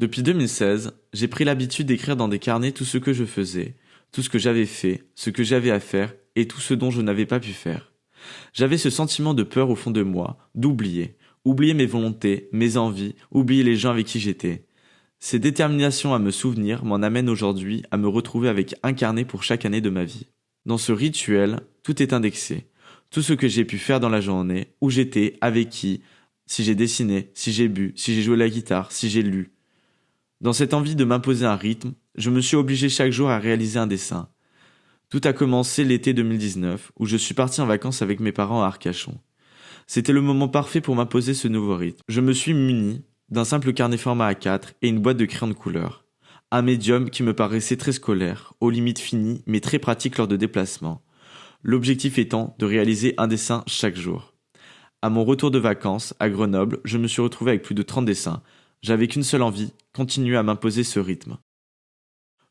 Depuis 2016, j'ai pris l'habitude d'écrire dans des carnets tout ce que je faisais, tout ce que j'avais fait, ce que j'avais à faire et tout ce dont je n'avais pas pu faire. J'avais ce sentiment de peur au fond de moi, oublier mes volontés, mes envies, oublier les gens avec qui j'étais. Ces déterminations à me souvenir m'en amènent aujourd'hui à me retrouver avec un carnet pour chaque année de ma vie. Dans ce rituel, tout est indexé. Tout ce que j'ai pu faire dans la journée, où j'étais, avec qui, si j'ai dessiné, si j'ai bu, si j'ai joué la guitare, si j'ai lu. Dans cette envie de m'imposer un rythme, je me suis obligé chaque jour à réaliser un dessin. Tout a commencé l'été 2019, où je suis parti en vacances avec mes parents à Arcachon. C'était le moment parfait pour m'imposer ce nouveau rythme. Je me suis muni d'un simple carnet format A4 et une boîte de crayons de couleur. Un médium qui me paraissait très scolaire, aux limites finies, mais très pratique lors de déplacements. L'objectif étant de réaliser un dessin chaque jour. À mon retour de vacances, à Grenoble, je me suis retrouvé avec plus de 30 dessins. J'avais qu'une seule envie, continuer à m'imposer ce rythme.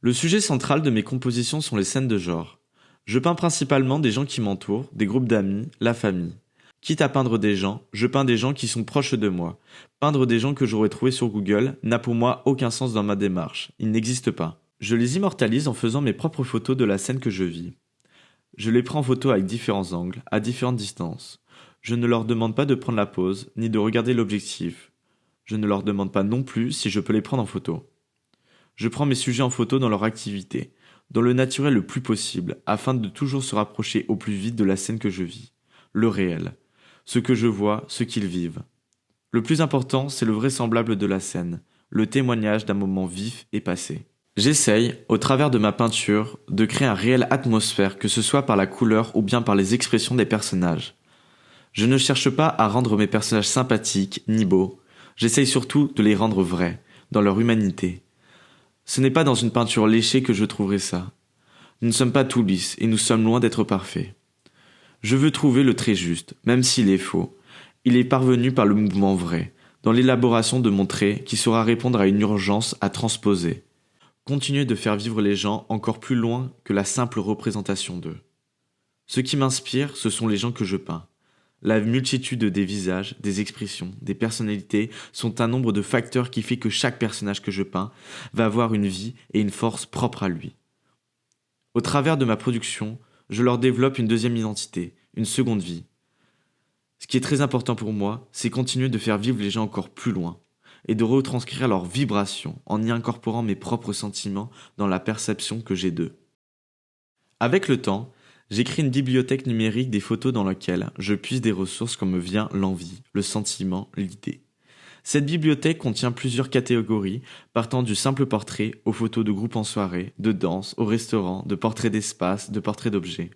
Le sujet central de mes compositions sont les scènes de genre. Je peins principalement des gens qui m'entourent, des groupes d'amis, la famille. Quitte à peindre des gens, je peins des gens qui sont proches de moi. Peindre des gens que j'aurais trouvés sur Google n'a pour moi aucun sens dans ma démarche. Ils n'existent pas. Je les immortalise en faisant mes propres photos de la scène que je vis. Je les prends en photo avec différents angles, à différentes distances. Je ne leur demande pas de prendre la pose, ni de regarder l'objectif. Je ne leur demande pas non plus si je peux les prendre en photo. Je prends mes sujets en photo dans leur activité, dans le naturel le plus possible, afin de toujours se rapprocher au plus vite de la scène que je vis, le réel, ce que je vois, ce qu'ils vivent. Le plus important, c'est le vraisemblable de la scène, le témoignage d'un moment vif et passé. J'essaye, au travers de ma peinture, de créer un réel atmosphère, que ce soit par la couleur ou bien par les expressions des personnages. Je ne cherche pas à rendre mes personnages sympathiques ni beaux, j'essaye surtout de les rendre vrais, dans leur humanité. Ce n'est pas dans une peinture léchée que je trouverai ça. Nous ne sommes pas tout lisses et nous sommes loin d'être parfaits. Je veux trouver le trait juste, même s'il est faux. Il est parvenu par le mouvement vrai, dans l'élaboration de mon trait qui saura répondre à une urgence à transposer. Continuer de faire vivre les gens encore plus loin que la simple représentation d'eux. Ce qui m'inspire, ce sont les gens que je peins. La multitude des visages, des expressions, des personnalités sont un nombre de facteurs qui fait que chaque personnage que je peins va avoir une vie et une force propre à lui. Au travers de ma production, je leur développe une deuxième identité, une seconde vie. Ce qui est très important pour moi, c'est continuer de faire vivre les gens encore plus loin et de retranscrire leurs vibrations en y incorporant mes propres sentiments dans la perception que j'ai d'eux. Avec le temps, j'écris une bibliothèque numérique des photos dans laquelle je puise des ressources comme me vient l'envie, le sentiment, l'idée. Cette bibliothèque contient plusieurs catégories, partant du simple portrait aux photos de groupes en soirée, de danse, au restaurant, de portraits d'espace, de portraits d'objets.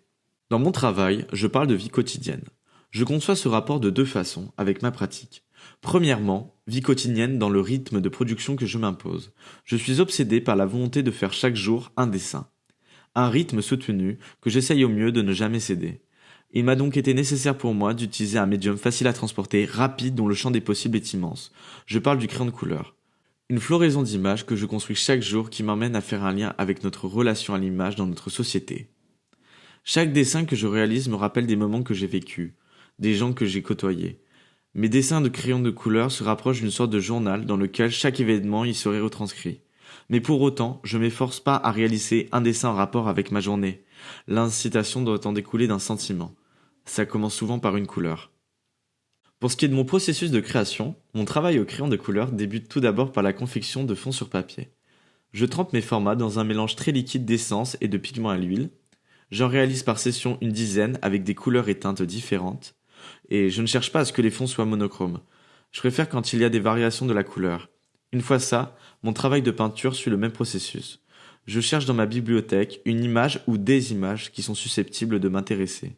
Dans mon travail, je parle de vie quotidienne. Je conçois ce rapport de deux façons avec ma pratique. Premièrement, vie quotidienne dans le rythme de production que je m'impose. Je suis obsédé par la volonté de faire chaque jour un dessin. Un rythme soutenu que j'essaye au mieux de ne jamais céder. Il m'a donc été nécessaire pour moi d'utiliser un médium facile à transporter, rapide, dont le champ des possibles est immense. Je parle du crayon de couleur. Une floraison d'images que je construis chaque jour qui m'emmène à faire un lien avec notre relation à l'image dans notre société. Chaque dessin que je réalise me rappelle des moments que j'ai vécus, des gens que j'ai côtoyés. Mes dessins de crayon de couleur se rapprochent d'une sorte de journal dans lequel chaque événement y serait retranscrit. Mais pour autant, je m'efforce pas à réaliser un dessin en rapport avec ma journée. L'incitation doit en découler d'un sentiment. Ça commence souvent par une couleur. Pour ce qui est de mon processus de création, mon travail au crayon de couleur débute tout d'abord par la confection de fonds sur papier. Je trempe mes formats dans un mélange très liquide d'essence et de pigments à l'huile. J'en réalise par session une dizaine avec des couleurs et teintes différentes. Et je ne cherche pas à ce que les fonds soient monochromes. Je préfère quand il y a des variations de la couleur. Une fois ça, mon travail de peinture suit le même processus. Je cherche dans ma bibliothèque une image ou des images qui sont susceptibles de m'intéresser.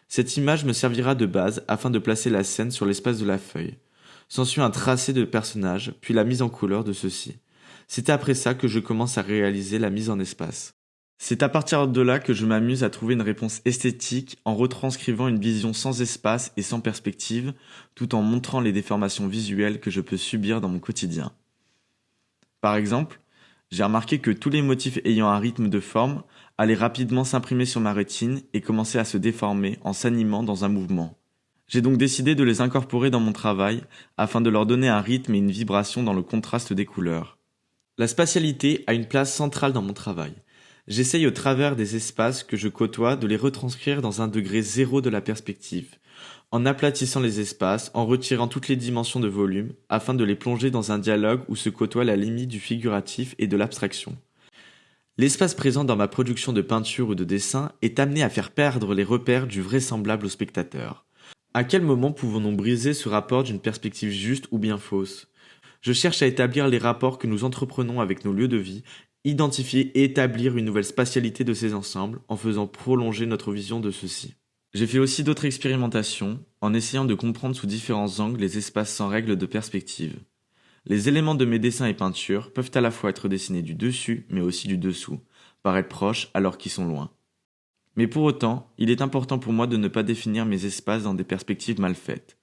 Cette image me servira de base afin de placer la scène sur l'espace de la feuille. S'ensuit un tracé de personnage, puis la mise en couleur de ceux-ci. C'est après ça que je commence à réaliser la mise en espace. C'est à partir de là que je m'amuse à trouver une réponse esthétique en retranscrivant une vision sans espace et sans perspective, tout en montrant les déformations visuelles que je peux subir dans mon quotidien. Par exemple, j'ai remarqué que tous les motifs ayant un rythme de forme allaient rapidement s'imprimer sur ma rétine et commencer à se déformer en s'animant dans un mouvement. J'ai donc décidé de les incorporer dans mon travail afin de leur donner un rythme et une vibration dans le contraste des couleurs. La spatialité a une place centrale dans mon travail. J'essaye au travers des espaces que je côtoie de les retranscrire dans un degré zéro de la perspective, en aplatissant les espaces, en retirant toutes les dimensions de volume, afin de les plonger dans un dialogue où se côtoie la limite du figuratif et de l'abstraction. L'espace présent dans ma production de peinture ou de dessin est amené à faire perdre les repères du vraisemblable au spectateur. À quel moment pouvons-nous briser ce rapport d'une perspective juste ou bien fausse ? Je cherche à établir les rapports que nous entreprenons avec nos lieux de vie, identifier et établir une nouvelle spatialité de ces ensembles en faisant prolonger notre vision de ceux-ci. J'ai fait aussi d'autres expérimentations en essayant de comprendre sous différents angles les espaces sans règles de perspective. Les éléments de mes dessins et peintures peuvent à la fois être dessinés du dessus mais aussi du dessous, paraître proches alors qu'ils sont loin. Mais pour autant, il est important pour moi de ne pas définir mes espaces dans des perspectives mal faites.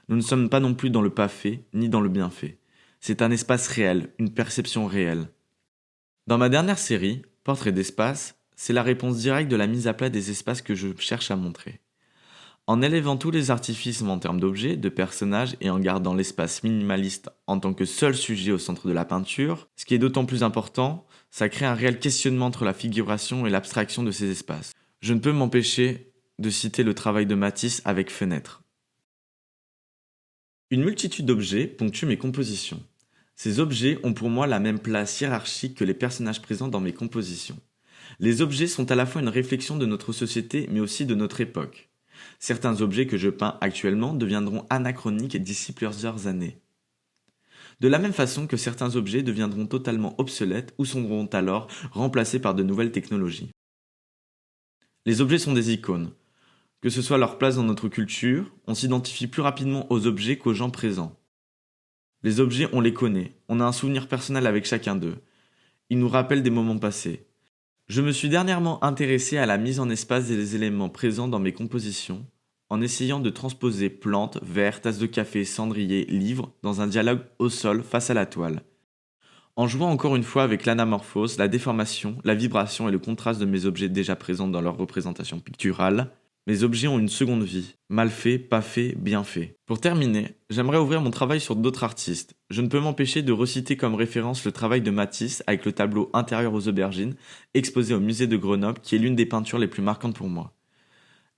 Nous ne sommes pas non plus dans le pas fait ni dans le bien fait. C'est un espace réel, une perception réelle. Dans ma dernière série, Portrait d'espace, c'est la réponse directe de la mise à plat des espaces que je cherche à montrer. En élevant tous les artifices en termes d'objets, de personnages et en gardant l'espace minimaliste en tant que seul sujet au centre de la peinture, ce qui est d'autant plus important, ça crée un réel questionnement entre la figuration et l'abstraction de ces espaces. Je ne peux m'empêcher de citer le travail de Matisse avec Fenêtre. Une multitude d'objets ponctue mes compositions. Ces objets ont pour moi la même place hiérarchique que les personnages présents dans mes compositions. Les objets sont à la fois une réflexion de notre société mais aussi de notre époque. Certains objets que je peins actuellement deviendront anachroniques d'ici plusieurs années. De la même façon que certains objets deviendront totalement obsolètes ou seront alors remplacés par de nouvelles technologies. Les objets sont des icônes. Que ce soit leur place dans notre culture, on s'identifie plus rapidement aux objets qu'aux gens présents. Les objets, on les connaît, on a un souvenir personnel avec chacun d'eux. Ils nous rappellent des moments passés. Je me suis dernièrement intéressé à la mise en espace des éléments présents dans mes compositions, en essayant de transposer plantes, verres, tasses de café, cendriers, livres dans un dialogue au sol face à la toile. En jouant encore une fois avec l'anamorphose, la déformation, la vibration et le contraste de mes objets déjà présents dans leur représentation picturale, mes objets ont une seconde vie. Mal fait, pas fait, bien fait. Pour terminer, j'aimerais ouvrir mon travail sur d'autres artistes. Je ne peux m'empêcher de reciter comme référence le travail de Matisse avec le tableau Intérieur aux aubergines, exposé au musée de Grenoble, qui est l'une des peintures les plus marquantes pour moi.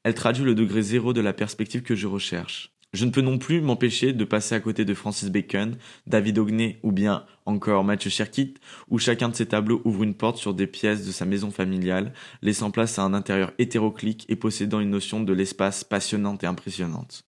Elle traduit le degré zéro de la perspective que je recherche. Je ne peux non plus m'empêcher de passer à côté de Francis Bacon, David Hockney ou bien encore Mathieu Cherkit, où chacun de ces tableaux ouvre une porte sur des pièces de sa maison familiale, laissant place à un intérieur hétéroclite et possédant une notion de l'espace passionnante et impressionnante.